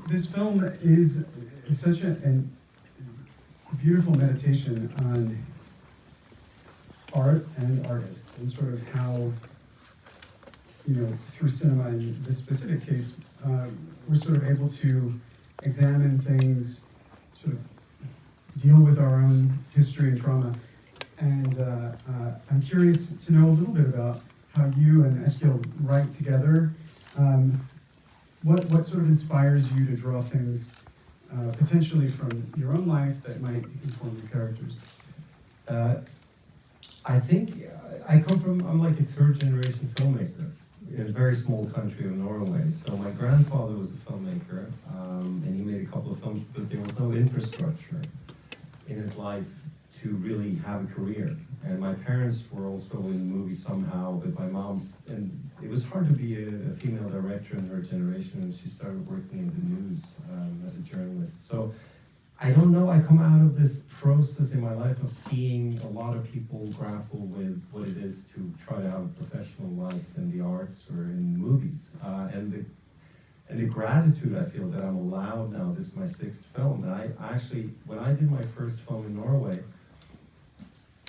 This film is such a beautiful meditation on art and artists, and sort of how, through cinema in this specific case, we're sort of able to examine things, sort of deal with our own history and trauma. And I'm curious to know a little bit about how you and Eskil write together. What sort of inspires you to draw things potentially from your own life that might inform your characters? I think I'm like a third generation filmmaker in a very small country of Norway. So my grandfather was a filmmaker, and he made a couple of films, but there was no infrastructure in his life to really have a career. And my parents were also in movies somehow, but my mom's, and it was hard to be a female director in her generation, and she started working in the news as a journalist. So I don't know, I come out of this process in my life of seeing a lot of people grapple with what it is to try to have a professional life in the arts or in movies. And the gratitude I feel that I'm allowed now, this is my 6th film. And I actually, when I did my first film in Norway,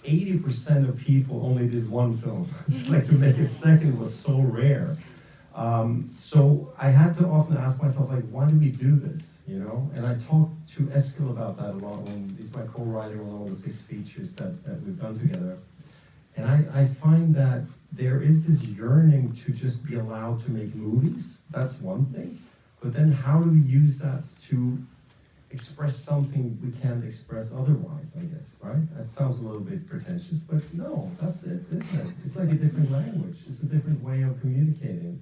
80% of people only did one film. It's like to make a second was so rare. So I had to often ask myself, like, why do we do this? And I talked to Eskil about that a lot when he's my co-writer on all the 6 features that we've done together. And I find that there is this yearning to just be allowed to make movies. That's one thing. But then how do we use that to express something we can't express otherwise, I guess, right? That sounds a little bit pretentious, but no, that's it, isn't it? It's like a different language. It's a different way of communicating.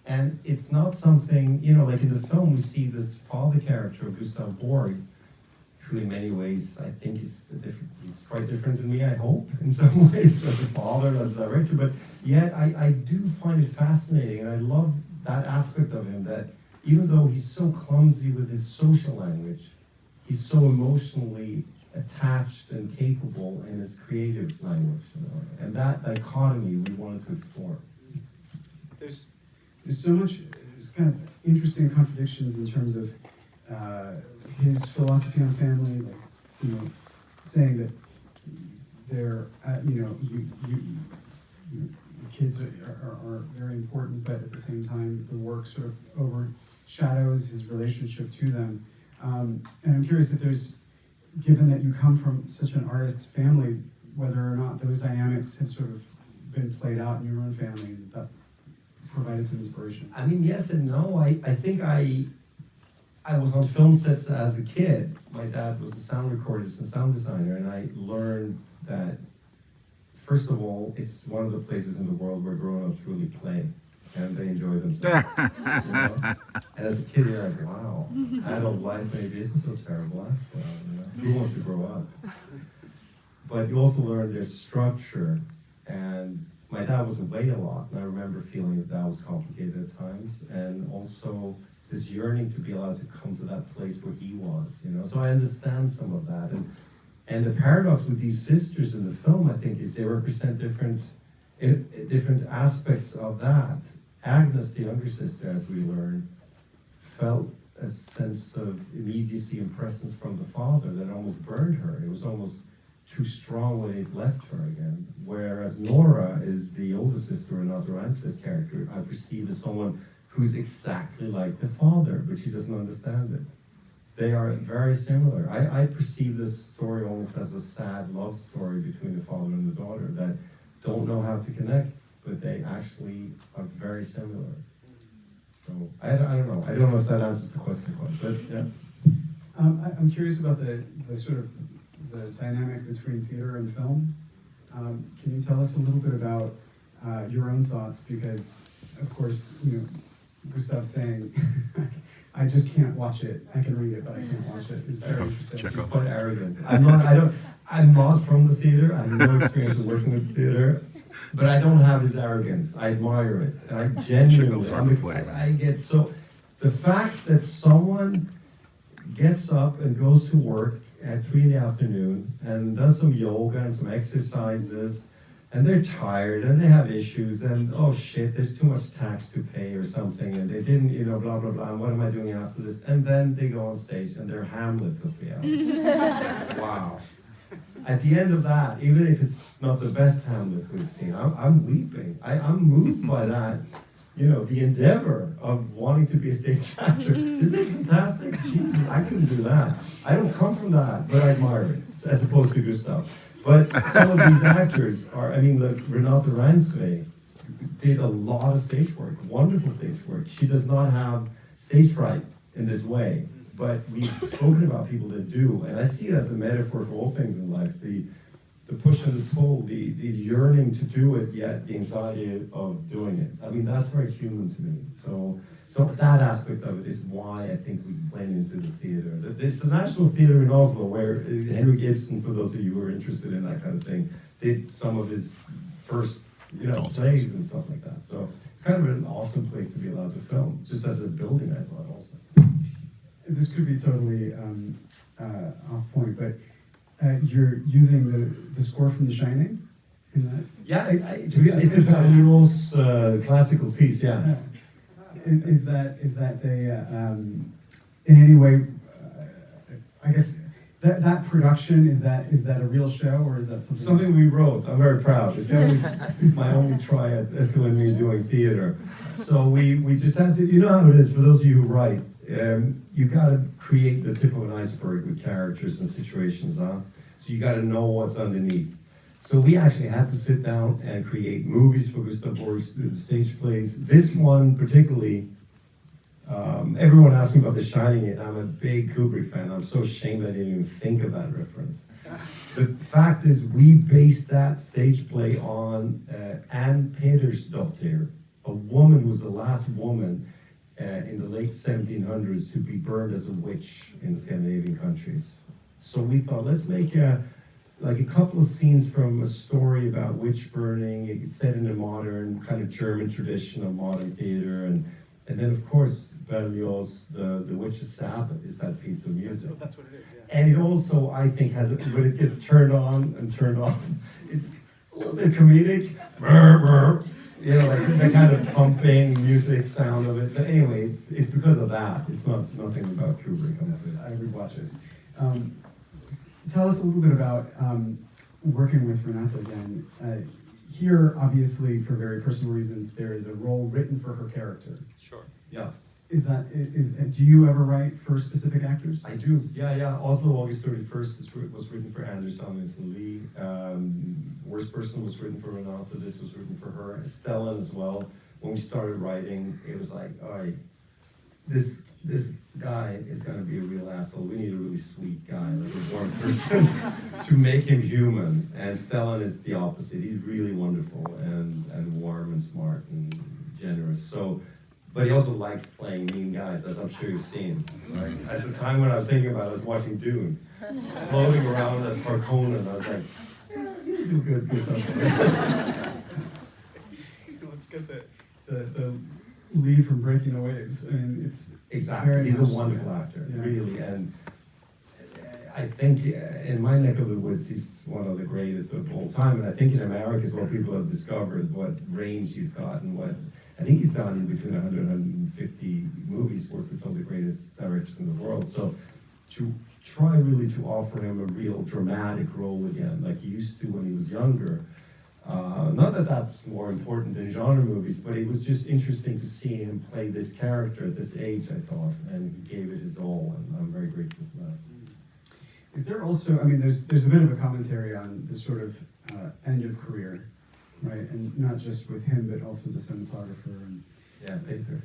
And it's not something, like in the film, we see this father character, Gustav Borg, who in many ways, I think he's quite different than me, I hope, in some ways, as a father, as a director. But yet, I do find it fascinating, and I love that aspect of him, that even though he's so clumsy with his social language, he's so emotionally attached and capable in his creative language. And that dichotomy we wanted to explore. There's so much kind of interesting contradictions in terms of his philosophy on family, like, saying that they're, kids are very important, but at the same time, the work sort of overshadows his relationship to them. And I'm curious if given that you come from such an artist's family, whether or not those dynamics have sort of been played out in your own family, that provided some inspiration. I mean, yes and no. I think I was on film sets as a kid. My dad was a sound recordist and sound designer, and I learned that, first of all, it's one of the places in the world where grown-ups really play and they enjoy themselves. And as a kid, you're like, wow, adult life maybe isn't so terrible after all. Who wants to grow up? But you also learn there's structure, and my dad was away a lot, and I remember feeling that was complicated at times, and also this yearning to be allowed to come to that place where he was, So I understand some of that, and the paradox with these sisters in the film, I think, is they represent different aspects of that. Agnes, the younger sister, as we learned, felt a sense of immediacy and presence from the father that almost burned her. It was almost too strong when it left her again. Whereas Nora is the older sister, another Ransford's character, I perceive as someone who's exactly like the father, but she doesn't understand it. They are very similar. I perceive this story almost as a sad love story between the father and the daughter that don't know how to connect, but they actually are very similar. So I don't know. I don't know if that answers the question, but yeah. I'm curious about the sort of the dynamic between theater and film. Can you tell us a little bit about your own thoughts? Because, of course, Gustav saying, I just can't watch it. I can read it, but I can't watch it. It's very interesting. He's quite arrogant. I'm not from the theater. I have no experience of working with theater, but I don't have his arrogance. I admire it, and I genuinely, I get so. The fact that someone gets up and goes to work at 3 p.m. and does some yoga and some exercises and they're tired and they have issues and oh shit, there's too much tax to pay or something and they didn't, blah blah blah. And what am I doing after this? And then they go on stage and they're Hamlet for 3 hours. Wow. At the end of that, even if it's not the best Hamlet we've seen, I'm weeping. I'm moved by that. The endeavor of wanting to be a stage actor. Isn't it fantastic? Jesus, I couldn't do that. I don't come from that, but I admire it, as opposed to Gustav. But some of these actors look, Renate Reinsve did a lot of stage work, wonderful stage work. She does not have stage fright in this way, but we've spoken about people that do, and I see it as a metaphor for all things in life. The push and the pull, the yearning to do it, yet the anxiety of doing it. That's very human to me. So that aspect of it is why I think we went into the theater. It's the National Theater in Oslo, where Henrik Ibsen, for those of you who are interested in that kind of thing, did some of his first plays and stuff like that. So it's kind of an awesome place to be allowed to film, just as a building, I thought also. This could be totally off point, but you're using the score from The Shining in that? Yeah, it's a Berlioz classical piece, yeah. Is that a in any way? I guess that production is that a real show, or is that something we wrote? I'm very proud. It's my only try at Eskil and me doing theater. So we just had to. You know how it is for those of you who write. You got to create the tip of an iceberg with characters and situations, huh? So you got to know what's underneath. So we actually had to sit down and create movies for Gustav Borg's stage plays. This one particularly, everyone asked me about The Shining, and I'm a big Kubrick fan. I'm so ashamed I didn't even think of that reference. The fact is, we based that stage play on Anne Pedersdottir, a woman who was the last woman in the late 1700s to be burned as a witch in Scandinavian countries. So we thought, let's make a couple of scenes from a story about witch burning. It's set in a modern kind of German tradition of modern theater, and then of course Berlioz, the Witch's Sabbath is that piece of music. That's what it is. Yeah. And it also, I think, when it gets turned on and turned off, it's a little bit comedic. Like the kind of pumping music sound of it. So anyway, it's because of that. It's nothing about Kubrick. I would watch it. Tell us a little bit about working with Renate again. Here, obviously, for very personal reasons, there is a role written for her character. Sure. Yeah. Do you ever write for specific actors? I do. Yeah. Oslo, August 31st was written for Anders Danielsen Lee. Worst Person was written for Renate. This was written for her. Stellan as well. When we started writing, it was like, all right, this guy is going to be a real asshole. We need a really sweet guy, like a warm person, to make him human. And Stellan is the opposite. He's really wonderful and warm and smart and generous. But he also likes playing mean guys, as I'm sure you've seen. Right? At the time when I was thinking about it, I was watching Dune, floating around as Harkonnen. I was like, yeah, you do good stuff. Let's get the lead from Breaking the Waves. I mean, it's exactly. He's a wonderful actor, really. And I think in my neck of the woods, he's one of the greatest of all time. And I think in America is what people have discovered, what range he's got, and what. I think he's done between 100 and 150 movies, worked with some of the greatest directors in the world. So to try really to offer him a real dramatic role again, like he used to when he was younger. Not that that's more important than genre movies, but it was just interesting to see him play this character at this age, I thought, and he gave it his all, and I'm very grateful for that. Is there also, I mean, there's a bit of a commentary on the sort of end of career, right? And not just with him, but also the cinematographer. And, Peter.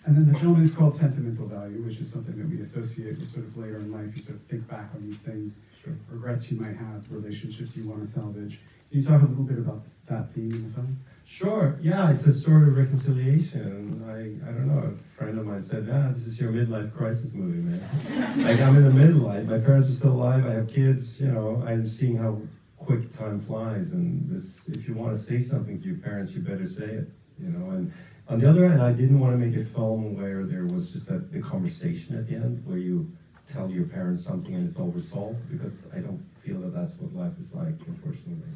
And then the film is called Sentimental Value, which is something that we associate with sort of later in life. You sort of think back on these things, sure. Regrets you might have, relationships you want to salvage. Can you talk a little bit about that theme in the film? Sure, yeah, it's a sort of reconciliation. I don't know, a friend of mine said, this is your midlife crisis movie, man. Like, I'm in the midlife, my parents are still alive, I have kids, I'm seeing how quick time flies, and if you want to say something to your parents, you better say it, and on the other hand, I didn't want to make a film where there was just the conversation at the end, where you tell your parents something and it's all resolved, because I don't feel that that's what life is like, unfortunately.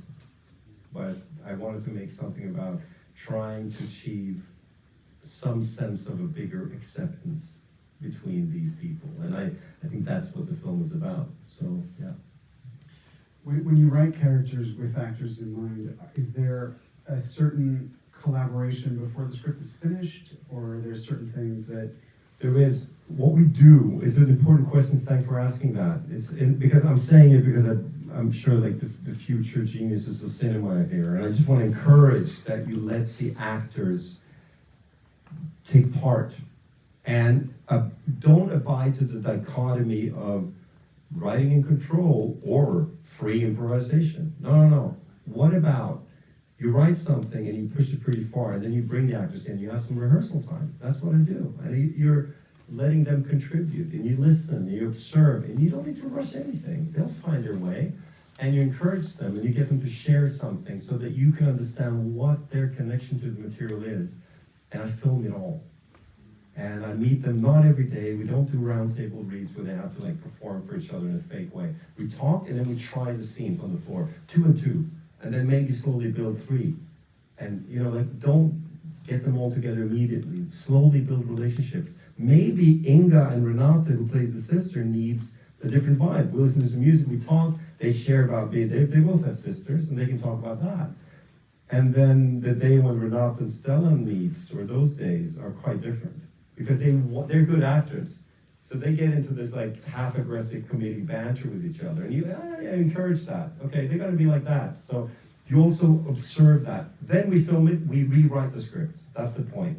but I wanted to make something about trying to achieve some sense of a bigger acceptance between these people. And I think that's what the film is about. So, yeah. When you write characters with actors in mind, is there a certain collaboration before the script is finished, or are there certain things that... There is. What we do is an important question. Thanks for asking that. Because I'm saying it because I'm sure like the future geniuses of cinema are here, and I just want to encourage that you let the actors take part, and don't abide to the dichotomy of writing in control or free improvisation. No. What about you write something and you push it pretty far, and then you bring the actors in, you have some rehearsal time. That's what I do. And you're letting them contribute, and you listen, and you observe, and you don't need to rush anything. They'll find their way, and you encourage them, and you get them to share something so that you can understand what their connection to the material is. And I film it all. And I meet them not every day. We don't do roundtable reads where they have to like perform for each other in a fake way. We talk, and then we try the scenes on the floor, 2 and 2. And then maybe slowly build 3. And like don't get them all together immediately. Slowly build relationships. Maybe Inga and Renata, who plays the sister, needs a different vibe. We listen to some music, we talk, they share about they both have sisters, and they can talk about that. And then the day when Renata and Stella meets, or those days, are quite different. Because they're good actors. So they get into this like half-aggressive comedic banter with each other, and you encourage that. Okay, they got to be like that. So you also observe that. Then we film it, we rewrite the script. That's the point.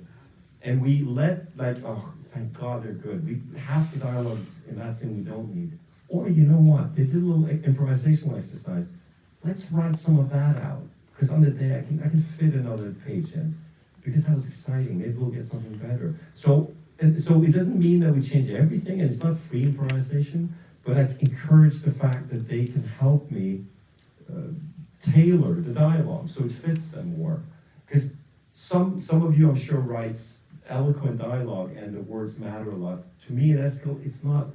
And we let thank God they're good. Half the dialogue in that scene we don't need. Or you know what? They did a little improvisational exercise. Let's write some of that out. Because on the day I can fit another page in. Because that was exciting. Maybe we'll get something better. So it doesn't mean that we change everything, and it's not free improvisation, but I encourage the fact that they can help me tailor the dialogue so it fits them more. Because some of you, I'm sure, writes eloquent dialogue and the words matter a lot. To me in Eskil, it's not.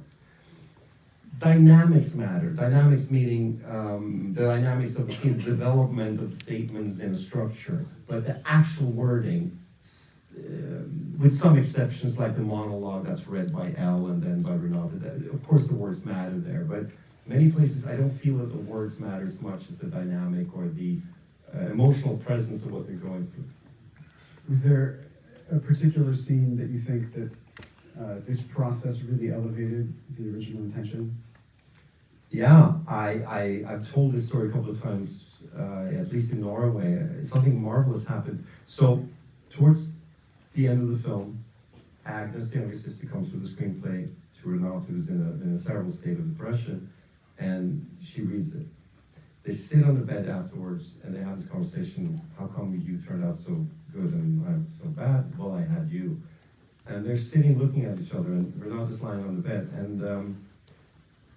Dynamics matter. Dynamics meaning the dynamics of the scene, the development of the statements in a structure, but the actual wording, with some exceptions like the monologue that's read by Elle and then by Renata, of course the words matter there, but many places I don't feel that the words matter as much as the dynamic or the emotional presence of what they're going through. Was there a particular scene that you think that this process really elevated the original intention? Yeah, I've told this story a couple of times, at least in Norway. Something marvelous happened. So, towards the end of the film, Agnes, the younger sister, comes with a screenplay to Renata, who's in a terrible state of depression, and she reads it. They sit on the bed afterwards, and they have this conversation, how come you turned out so good and I'm so bad? Well, I had you. And they're sitting looking at each other, and Renata's lying on the bed, and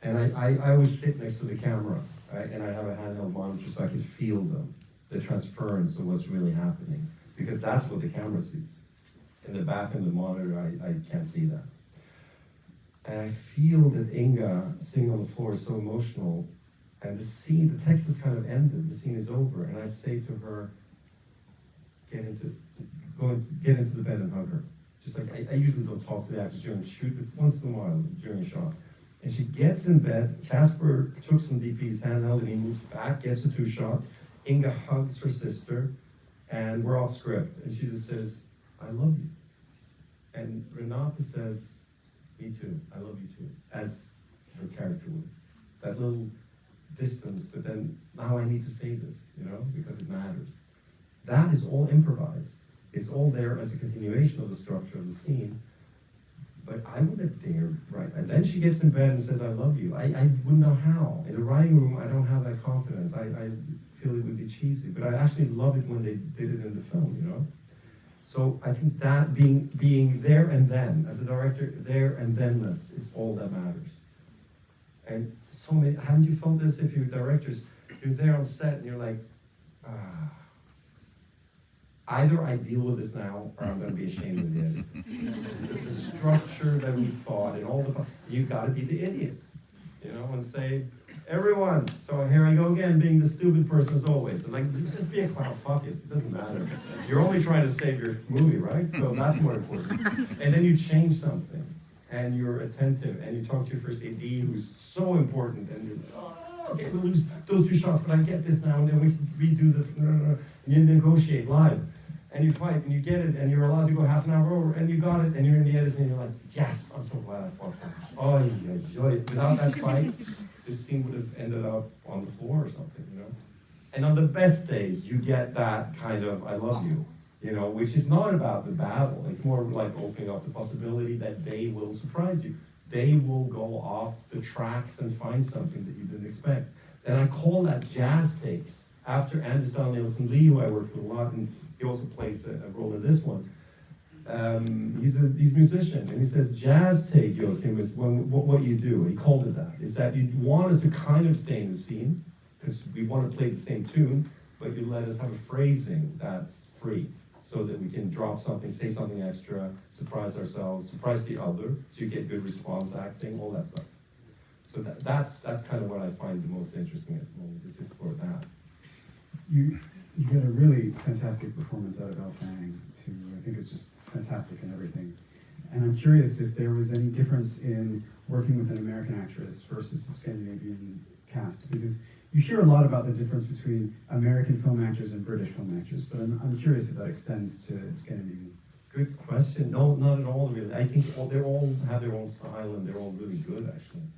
I always sit next to the camera, right? And I have a handheld monitor so I can feel the transference of what's really happening, because that's what the camera sees. In the back of the monitor, I can't see that. And I feel that Inga sitting on the floor is so emotional, and the text is kind of ended, the scene is over, and I say to her, get into the bed and hug her. Just like, I usually don't talk to the actors during the shoot, but once in a while during a shot. And she gets in bed, Casper took some DP's handheld and he moves back, gets a 2-shot. Inga hugs her sister, and we're off script. And she just says, I love you. And Renata says, me too, I love you too, as her character would. That little distance, but then now I need to say this, because it matters. That is all improvised. It's all there as a continuation of the structure of the scene. But I wouldn't have dared write. And then she gets in bed and says, I love you. I wouldn't know how. In the writing room, I don't have that confidence. I feel it would be cheesy. But I actually love it when they did it in the film, So I think that being there and then, as a director, there and thenness is all that matters. And so many, haven't you felt this if you're directors? You're there on set and you're like, either I deal with this now, or I'm going to be ashamed of this. The structure that we thought and all you got to be the idiot, and say, everyone. So here I go again, being the stupid person as always. And like, just be a clown, fuck it, it doesn't matter. You're only trying to save your movie, right? So that's more important. And then you change something, and you're attentive, and you talk to your first AD who's so important, and you're, oh, okay, we'll lose those 2 shots, but I get this now, and then we can redo the, and you negotiate live. And you fight, and you get it, and you're allowed to go half an hour over, and you got it, and you're in the edit, and you're like, yes, I'm so glad I fought for it. Oh, yeah. Without that fight, this scene would have ended up on the floor or something, you know? And on the best days, you get that kind of, I love you know, which is not about the battle. It's more like opening up the possibility that they will surprise you. They will go off the tracks and find something that you didn't expect. And I call that jazz takes. After Anders Danielsen Lee, who I worked with a lot, and he also plays a role in this one. He's a musician, and he says jazz take, Joachim, is what you do. He called it that. Is that you want us to kind of stay in the scene, because we want to play the same tune, but you let us have a phrasing that's free, so that we can drop something, say something extra, surprise ourselves, surprise the other, so you get good response acting, all that stuff. So that's kind of what I find the most interesting at the moment, is to explore that. You get a really fantastic performance out of Elle Fanning, too. I think it's just fantastic in everything. And I'm curious if there was any difference in working with an American actress versus a Scandinavian cast, because you hear a lot about the difference between American film actors and British film actors, but I'm curious if that extends to Scandinavian. Good question. No, not at all, really. I think they all have their own style, and they're all really good, actually.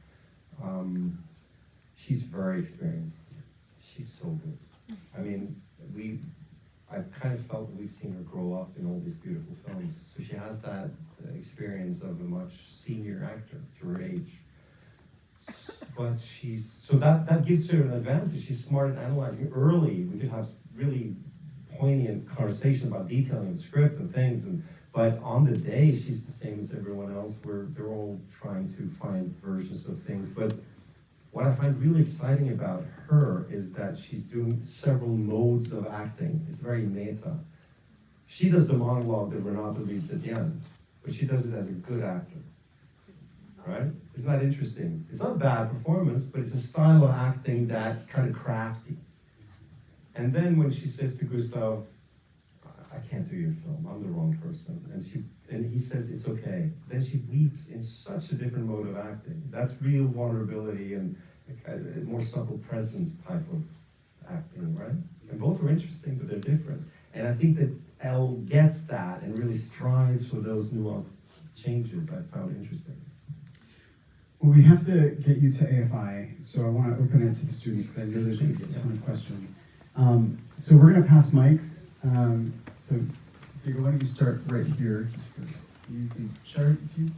She's very experienced. She's so good. I mean, I've kind of felt that we've seen her grow up in all these beautiful films. So she has that experience of a much senior actor to her age. But that gives her an advantage. She's smart at analyzing early. We could have really poignant conversation about detailing the script and things. But on the day, she's the same as everyone else. They're all trying to find versions of things. But what I find really exciting about her is that she's doing several modes of acting. It's very meta. She does the monologue that Renato reads at the end, but she does it as a good actor, right? Isn't that interesting? It's not a bad performance, but it's a style of acting that's kind of crafty. And then when she says to Gustav, I can't do your film, I'm the wrong person, and he says it's okay, then she weeps in such a different mode of acting. That's real vulnerability and a more subtle presence type of acting, right? And both are interesting, but they're different. And I think that Elle gets that and really strives for those nuanced changes. I found interesting. Well, we have to get you to AFI, so I want to open it to the students, because I know there's going to be a ton of questions. So we're going to pass mics. So, Diego, why don't you start right here? Easy. Shari, do you?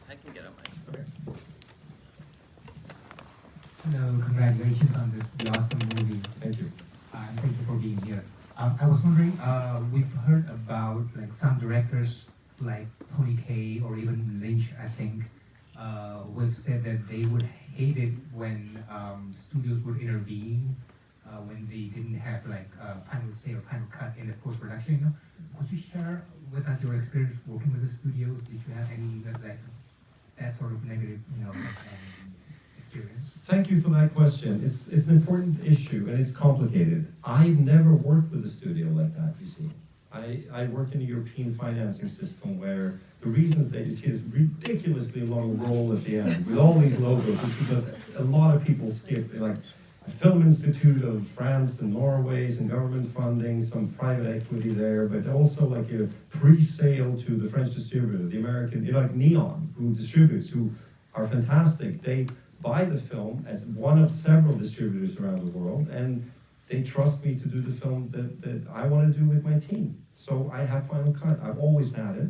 I can get on my. Okay. Hello, congratulations on the awesome movie. Thank you. And thank you for being here. I was wondering, we've heard about like some directors like Tony Kaye or even Lynch, I think, who've said that they would hate it when studios would intervene when they didn't have like final say or final cut in the post-production. You know? Could you share with us your experience working with the studios? Did you have any that sort of negative, experience? Thank you for that question. It's an important issue, and it's complicated. I've never worked with a studio like that, you see. I work in a European financing system where the reasons that you see this ridiculously long roll at the end with all these logos is because a lot of people skip, like a Film Institute of France and Norway's and government funding, some private equity there, but also like a pre-sale to the French distributor, the American, like Neon, who distributes, who are fantastic. They buy the film as one of several distributors around the world, and they trust me to do the film that I want to do with my team. So I have final cut. I've always had it.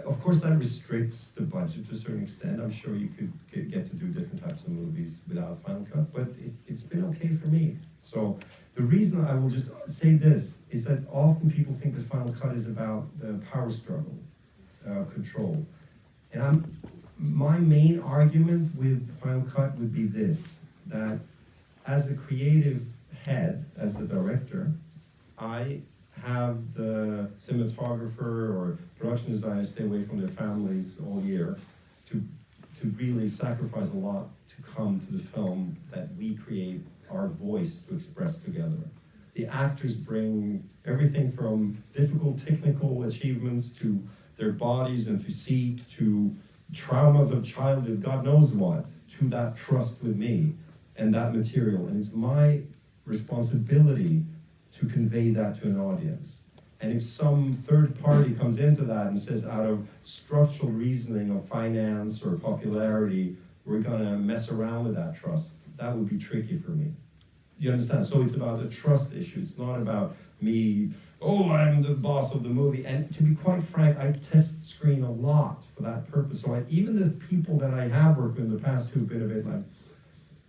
Of course, that restricts the budget to a certain extent. I'm sure you could get to do different types of movies without final cut, but it's been okay for me. So the reason I will just say this is that often people think that final cut is about the power struggle, control. And my main argument with Final Cut would be this, that as a creative head, as the director, I have the cinematographer or production designer stay away from their families all year to to really sacrifice a lot to come to the film that we create our voice to express together. The actors bring everything from difficult technical achievements to their bodies and physique to traumas of childhood, God knows what, to that trust with me and that material. And it's my responsibility to convey that to an audience. And if some third party comes into that and says out of structural reasoning of finance or popularity, we're gonna mess around with that trust, that would be tricky for me. You understand? So it's about a trust issue. It's not about me, oh, I'm the boss of the movie. And to be quite frank, I test screen a lot for that purpose. So even the people that I have worked with in the past who've been a bit like,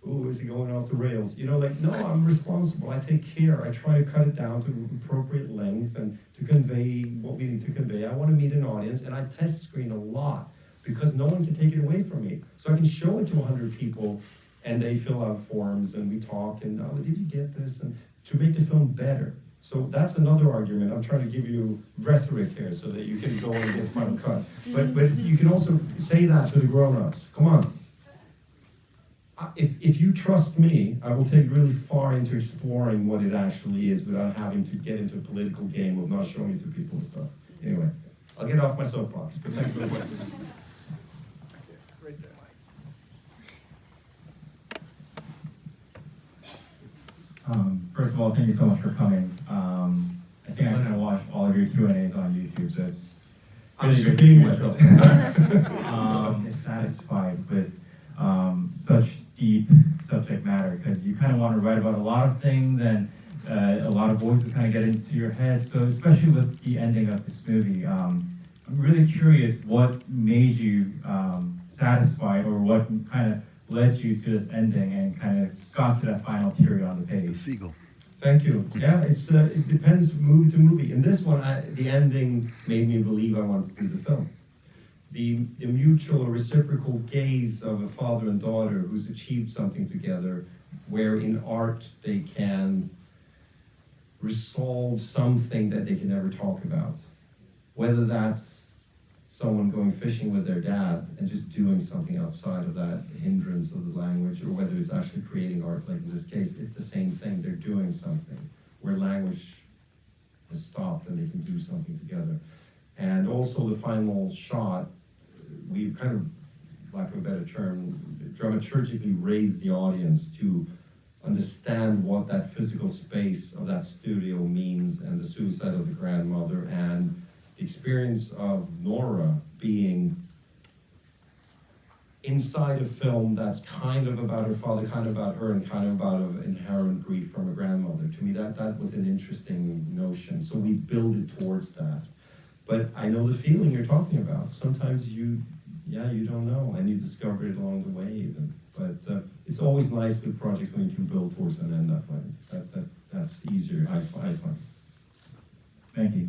oh, is he going off the rails? You know, like, no, I'm responsible. I take care. I try to cut it down to appropriate length and to convey what we need to convey. I want to meet an audience, and I test screen a lot because no one can take it away from me. So I can show it to 100 people, and they fill out forms, and we talk, and, oh, did you get this? And to make the film better. So that's another argument. I'm trying to give you rhetoric here so that you can go and get final cut. But you can also say that to the grown-ups. Come on. If you trust me, I will take really far into exploring what it actually is without having to get into a political game of not showing it to people and stuff. Anyway, I'll get off my soapbox, but thanks for the question. Right there. First of all, thank you so much for coming. I think I kind of watched all of your Q&As on YouTube, so it's I'm really good to repeating see myself. it's satisfied with such deep subject matter, because you kind of want to write about a lot of things, and a lot of voices kind of get into your head. So especially with the ending of this movie, I'm really curious what made you satisfied, or what kind of led you to this ending and kind of got to that final period on the page. Seagull. Thank you. Yeah, it depends movie to movie. In this one, the ending made me believe I wanted to do the film. The mutual or reciprocal gaze of a father and daughter who's achieved something together, where in art they can resolve something that they can never talk about. Whether that's someone going fishing with their dad and just doing something outside of that hindrance of the language, or whether it's actually creating art, like in this case, it's the same thing. They're doing something where language has stopped and they can do something together. And also the final shot, we've kind of, lack of a better term, dramaturgically raised the audience to understand what that physical space of that studio means, and the suicide of the grandmother, and the experience of Nora being inside a film that's kind of about her father, kind of about her, and kind of about an inherent grief from a grandmother. To me, that was an interesting notion. So we build it towards that. But I know the feeling you're talking about. Sometimes you don't know, and you discover it along the way even. But it's always nice with projects when you can build towards an end, I find. That's easier, I find. Thank you.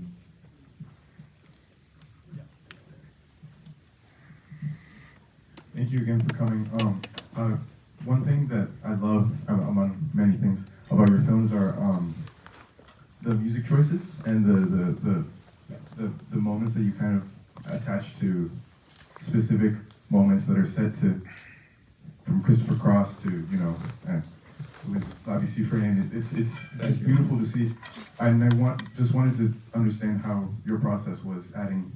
Thank you again for coming. One thing that I love, among many things, about your films are the music choices and the moments that you kind of attach to specific moments that are set to, from Christopher Cross to, with Lavi Sifrain. It's beautiful to see. And I just wanted to understand how your process was adding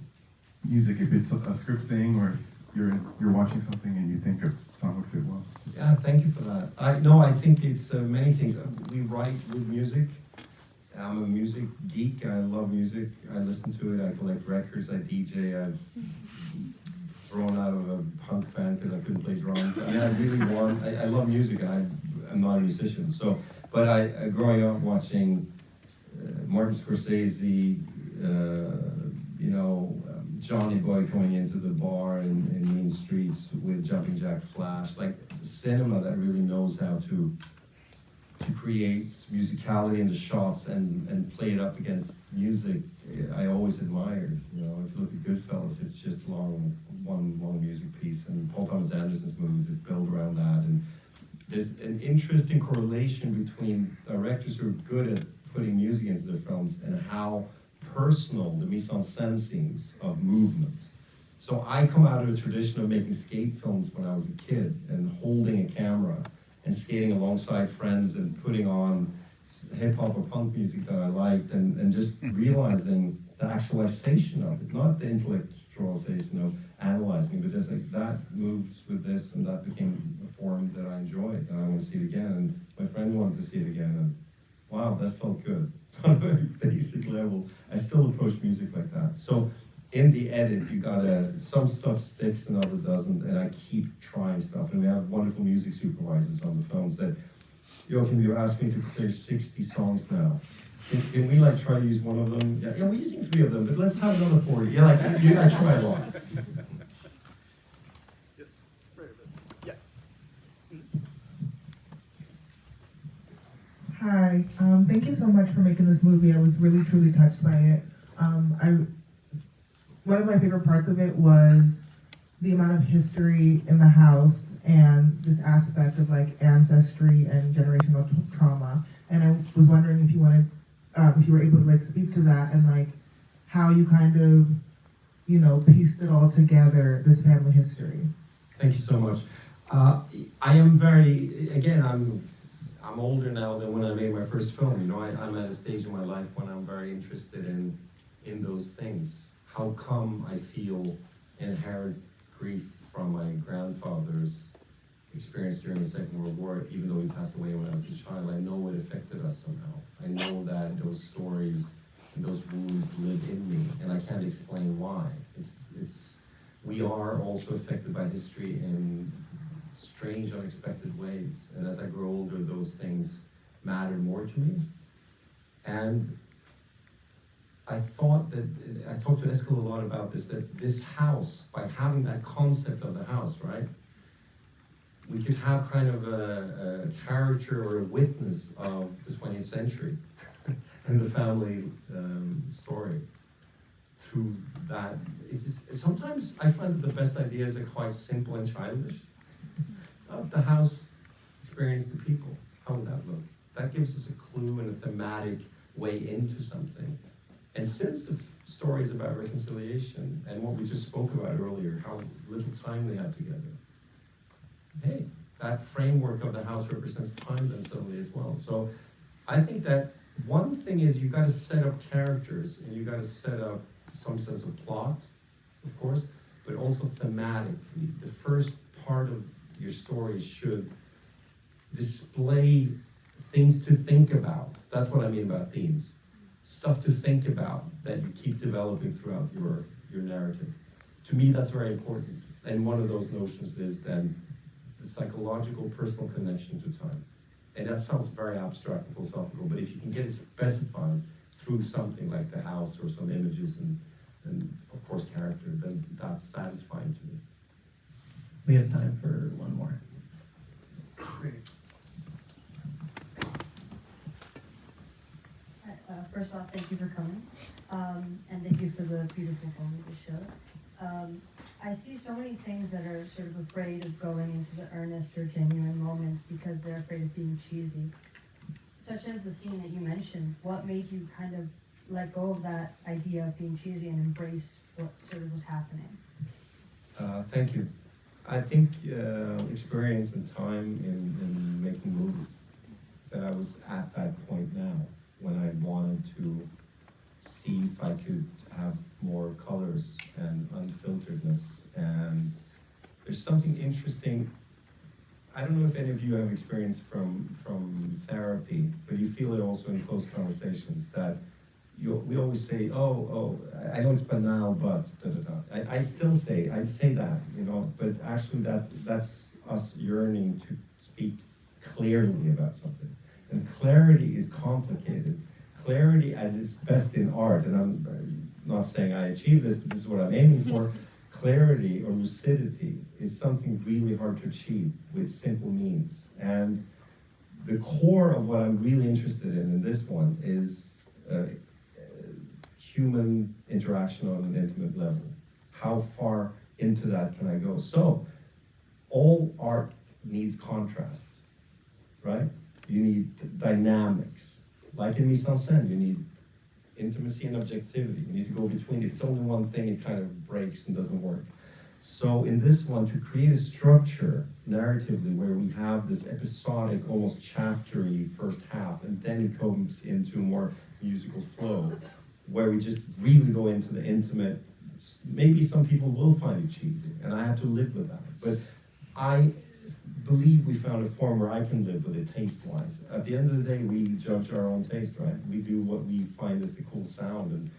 music, if it's a script thing or you're watching something and you think a song would fit well. Yeah, thank you for that. I think it's many things. We write with music. I'm a music geek. I love music. I listen to it. I collect records. I DJ. I've thrown out of a punk band because I couldn't play drums. I mean, I love music, and I'm not a musician. So, but I growing up watching Martin Scorsese, Johnny Boy going into the bar in Mean Streets with Jumping Jack Flash, like cinema that really knows how to create musicality in the shots and play it up against music. I always admired. If you look at Goodfellas, it's just one long music piece, and Paul Thomas Anderson's movies is built around that. And there's an interesting correlation between directors who are good at putting music into their films and how personal the mise-en-scène seems of movement. So I come out of a tradition of making skate films when I was a kid and holding a camera and skating alongside friends and putting on hip hop or punk music that I liked and just realizing the actualization of it, not the intellectualization of analyzing, but just like that moves with this, and that became a form that I enjoyed, and I want to see it again. And my friend wanted to see it again, and wow, that felt good. On a very basic level, I still approach music like that. So in the edit, you gotta, some stuff sticks and other doesn't, and I keep trying stuff. And we have wonderful music supervisors on the films that, Joachim, you're asking me to clear 60 songs now. Can we like try to use one of them? Yeah, we're using 3 of them, but let's have another 40. Yeah, like, I try a lot. Yes, right over there. Yeah. Hi, thank you so much for making this movie. I was really truly touched by it. One of my favorite parts of it was the amount of history in the house and this aspect of like ancestry and generational trauma. And I was wondering if you wanted, if you were able to like speak to that and like how you kind of, you know, pieced it all together, this family history. Thank you so much. I am very, again, I'm older now than when I made my first film. You know, I'm at a stage in my life when I'm very interested in those things. How come I feel inherent grief from my grandfather's experience during the Second World War, even though he passed away when I was a child? I know it affected us somehow. I know that those stories and those wounds live in me, and I can't explain why. We are also affected by history in strange, unexpected ways. And as I grow older, those things matter more to me. And I thought that, I talked to Eskil a lot about this, that this house, by having that concept of the house, right? We could have kind of a character or a witness of the 20th century and the family story through that. Sometimes I find that the best ideas are quite simple and childish. The house experience the people. How would that look? That gives us a clue and a thematic way into something. And since the story is about reconciliation and what we just spoke about earlier, how little time we have together, hey, that framework of the house represents time then suddenly as well. So I think that one thing is you got to set up characters and you got to set up some sense of plot, of course, but also thematically. The first part of your story should display things to think about. That's what I mean about themes. Stuff to think about that you keep developing throughout your narrative. To me, that's very important. And one of those notions is then the psychological personal connection to time. And that sounds very abstract and philosophical, but if you can get it specified through something like the house or some images and of course character, then that's satisfying to me. We have time for one more. First off, thank you for coming, and thank you for the beautiful film that you showed. I see so many things that are sort of afraid of going into the earnest or genuine moments because they're afraid of being cheesy. Such as the scene that you mentioned. What made you kind of let go of that idea of being cheesy and embrace what sort of was happening? Thank you. I think experience and time in making movies, that I was at that point now when I wanted to see if I could have more colors and unfilteredness. And there's something interesting. I don't know if any of you have experience from therapy, but you feel it also in close conversations that we always say, oh, I know it's banal, but I still say that, you know, but actually that's us yearning to speak clearly about something. And clarity is complicated. Clarity at its best in art, and I'm not saying I achieve this, but this is what I'm aiming for. Clarity or lucidity is something really hard to achieve with simple means. And the core of what I'm really interested in this one is human interaction on an intimate level. How far into that can I go? So, all art needs contrast, right? You need dynamics. Like in mise en scène, you need intimacy and objectivity. You need to go between. If it's only one thing, it kind of breaks and doesn't work. So in this one, to create a structure narratively where we have this episodic, almost chaptery first half, and then it comes into a more musical flow, where we just really go into the intimate. Maybe some people will find it cheesy, and I have to live with that. But I believe we found a form where I can live with it taste-wise. At the end of the day, we judge our own taste, right? We do what we find is the cool sound, and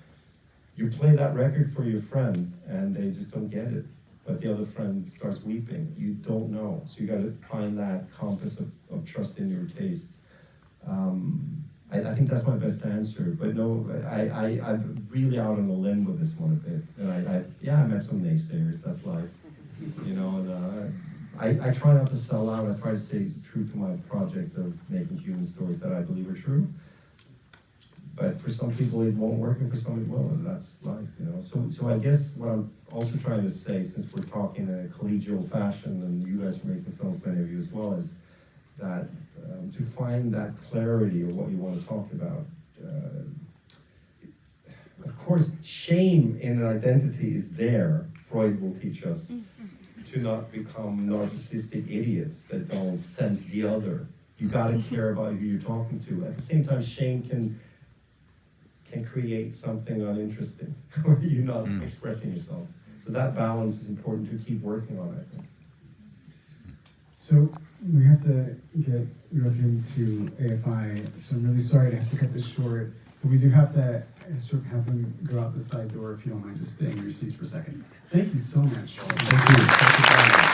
you play that record for your friend, and they just don't get it. But the other friend starts weeping. You don't know. So you got to find that compass of trust in your taste. I think that's my best answer. But no, I'm really out on a limb with this one a bit. And I met some naysayers. That's life, you know. And I try not to sell out. I try to stay true to my project of making human stories that I believe are true. But for some people it won't work, and for some it will, and that's life, you know. So I guess what I'm also trying to say, since we're talking in a collegial fashion, and you guys are making films, many of you as well, is that to find that clarity of what you want to talk about. Of course, shame in an identity is there. Freud will teach us to not become narcissistic idiots that don't sense the other. You got to care about who you're talking to. At the same time, shame can create something uninteresting, or you're not expressing yourself. So that balance is important to keep working on, I think. So we have to get Joachim to AFI, so I'm really sorry to have to cut this short, but we do have to sort of have him go out the side door if you don't mind just staying in your seats for a second. Thank you so much. Thank you.